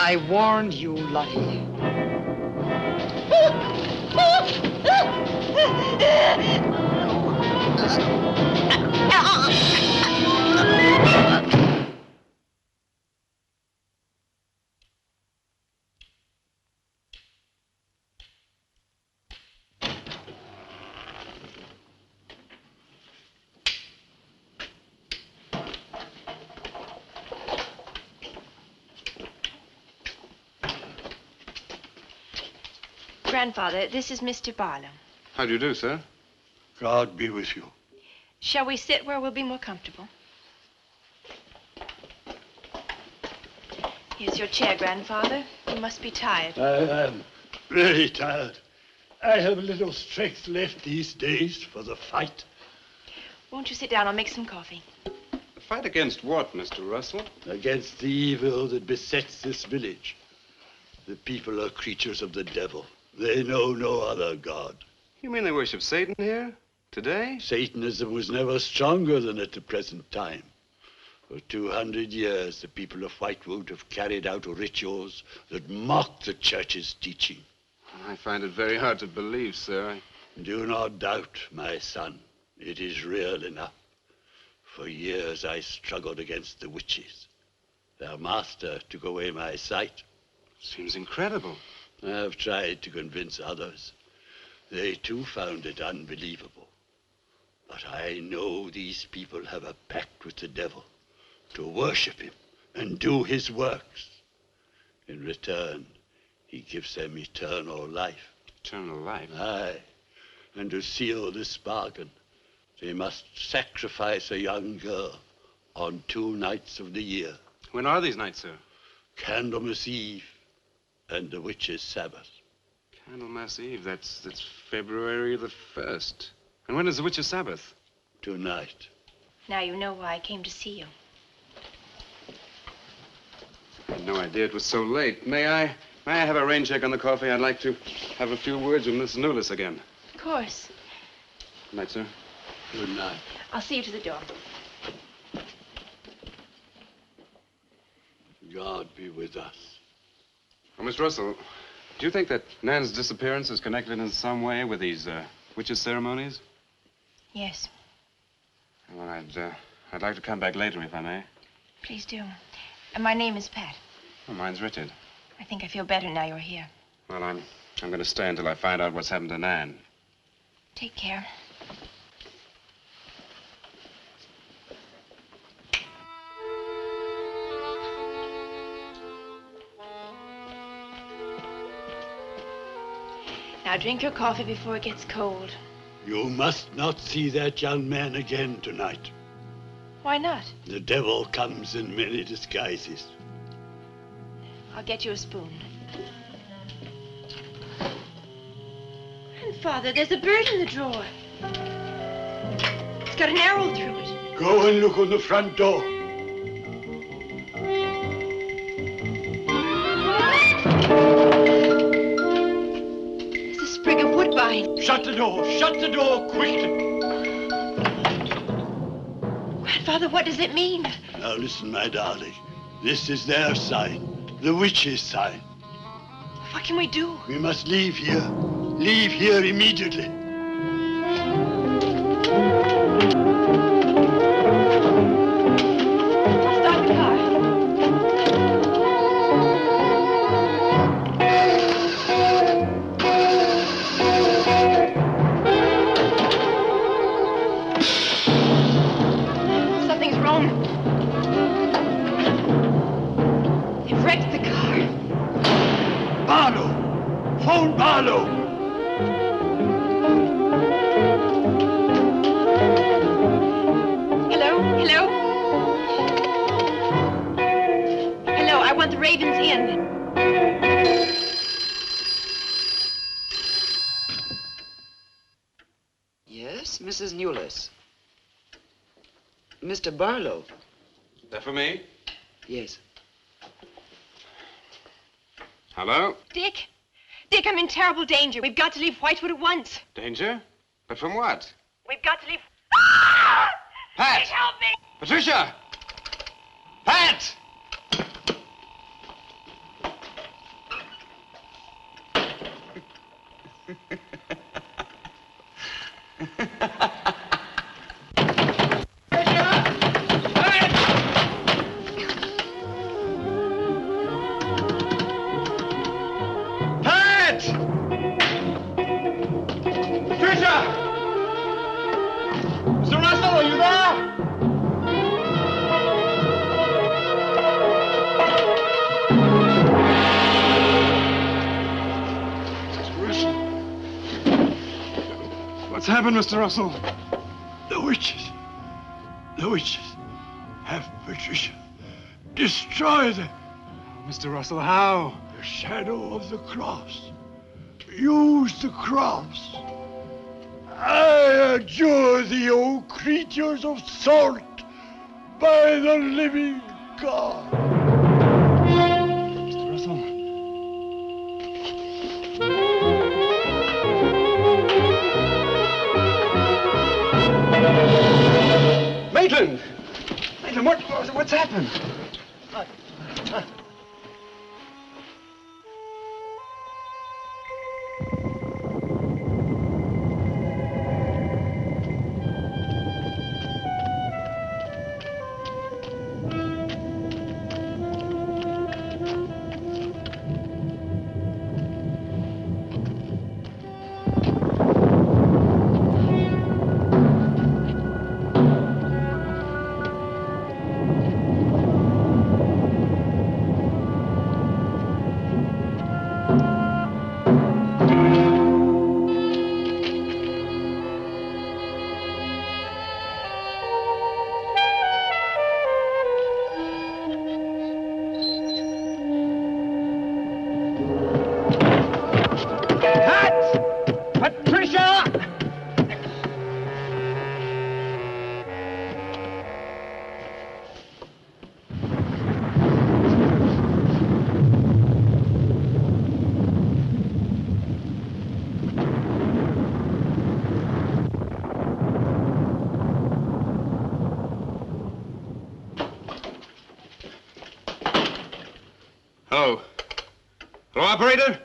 I warned you, Lottie. Grandfather, this is Mr. Barlow. How do you do, sir? God be with you. Shall we sit where we'll be more comfortable? Here's your chair, Grandfather. You must be tired. I am really tired. I have little strength left these days for the fight. Won't you sit down? I'll make some coffee. The fight against what, Mr. Russell? Against the evil that besets this village. The people are creatures of the devil. They know no other god. You mean they worship Satan here? Today? Satanism was never stronger than at the present time. For 200 years, the people of Whitewood have carried out rituals that mock the church's teaching. I find it very hard to believe, sir. Do not doubt, my son. It is real enough. For years, I struggled against the witches. Their master took away my sight. Seems incredible. I have tried to convince others. They, too, found it unbelievable. But I know these people have a pact with the devil to worship him and do his works. In return, he gives them eternal life. Eternal life? Aye. And to seal this bargain, they must sacrifice a young girl on 2 nights of the year. When are these nights, sir? Candlemas Eve and the witches' Sabbath. Candlemas Eve, that's February the 1st. And when is the witches' Sabbath? Tonight. Now you know why I came to see you. I had no idea it was so late. May I have a rain check on the coffee? I'd like to have a few words with Miss Newless again. Of course. Good night, sir. Good night. I'll see you to the door. God be with us. Oh, Miss Russell, do you think that Nan's disappearance is connected in some way with these witches' ceremonies? Yes. Well, I'd like to come back later, if I may. Please do. And my name is Pat. Oh, mine's Richard. I think I feel better now you're here. Well, I'm going to stay until I find out what's happened to Nan. Take care. Now drink your coffee before it gets cold. You must not see that young man again tonight. Why not? The devil comes in many disguises. I'll get you a spoon. Grandfather, there's a bird in the drawer. It's got an arrow through it. Go and look on the front door. There's a sprig of woodbine Shut the door. Shut the door quickly. Grandfather, what does it mean? Now listen, my darling. This is their sign. The witch's sign. What can we do? We must leave here. Leave here immediately. Start the car. Something's wrong. They've wrecked the car. Barlow! Phone Barlow! Hello? Hello? Hello, I want the Ravens Inn. Yes, Mrs. Newless. Mr. Barlow. That for me? Yes. Hello? Dick? Dick, I'm in terrible danger. We've got to leave Whitewood at once. Danger? But from what? We've got to leave... Pat! Dick, help me! Patricia! Pat! What's happened, Mr. Russell? The witches. The witches have Patricia. Destroy them. Mr. Russell, how? The shadow of the cross. Use the cross. I adjure thee, O creatures of salt, by the living God. Mr. Russell. Maitland! Maitland, what's happened? Hello. Hello, operator?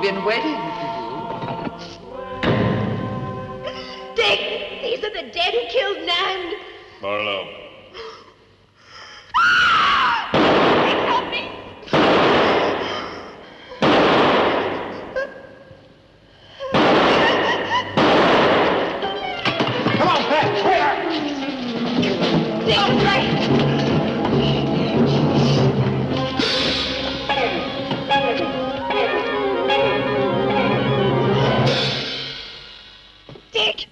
We've been waiting for Dick, these are the dead who killed Nan. Marlowe. Dick, help me. Come on, Pat, quick! Dick, right. Dick!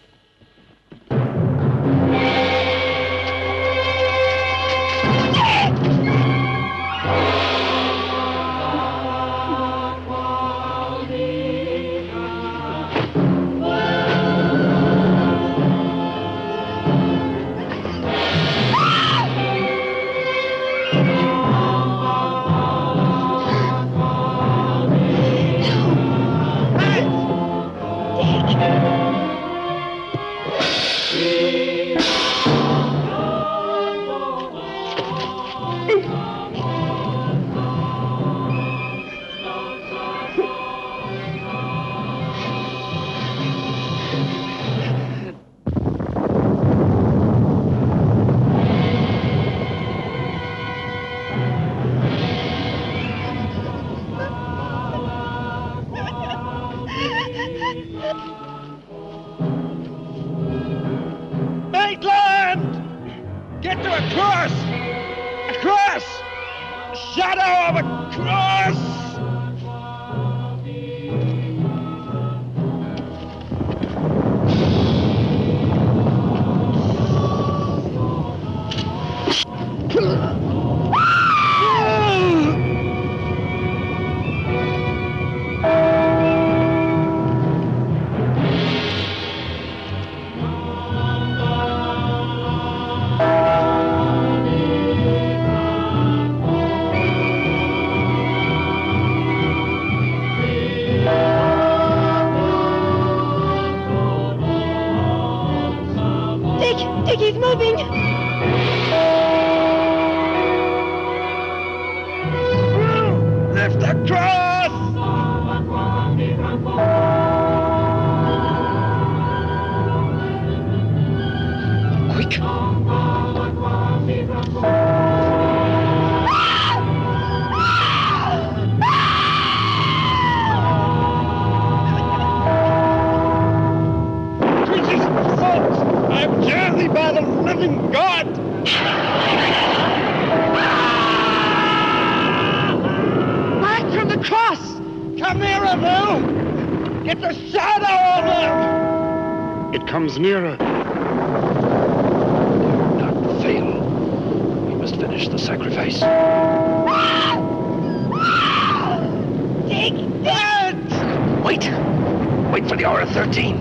Maitland! Get to a cross! A cross! A shadow of a cross! Dick, he's moving. Lift the cross! Quick! Creatures of salt! I'm journeyed by the living God! Back from the cross! Come nearer, Bill! Get the shadow of him! It comes nearer. Not fail. We must finish the sacrifice. Dick! Wait! Wait for the hour of 13.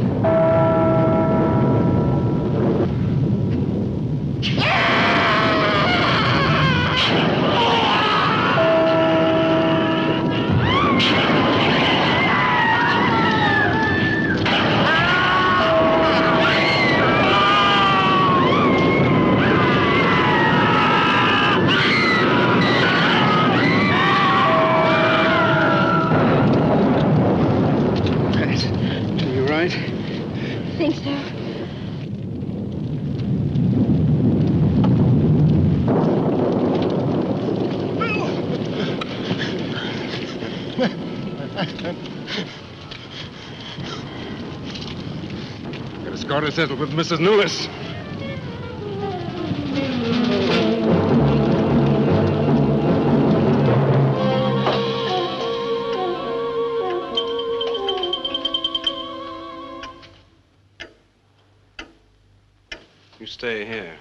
Right? I think so. Got a score to settle with Mrs. Newlis. You stay here.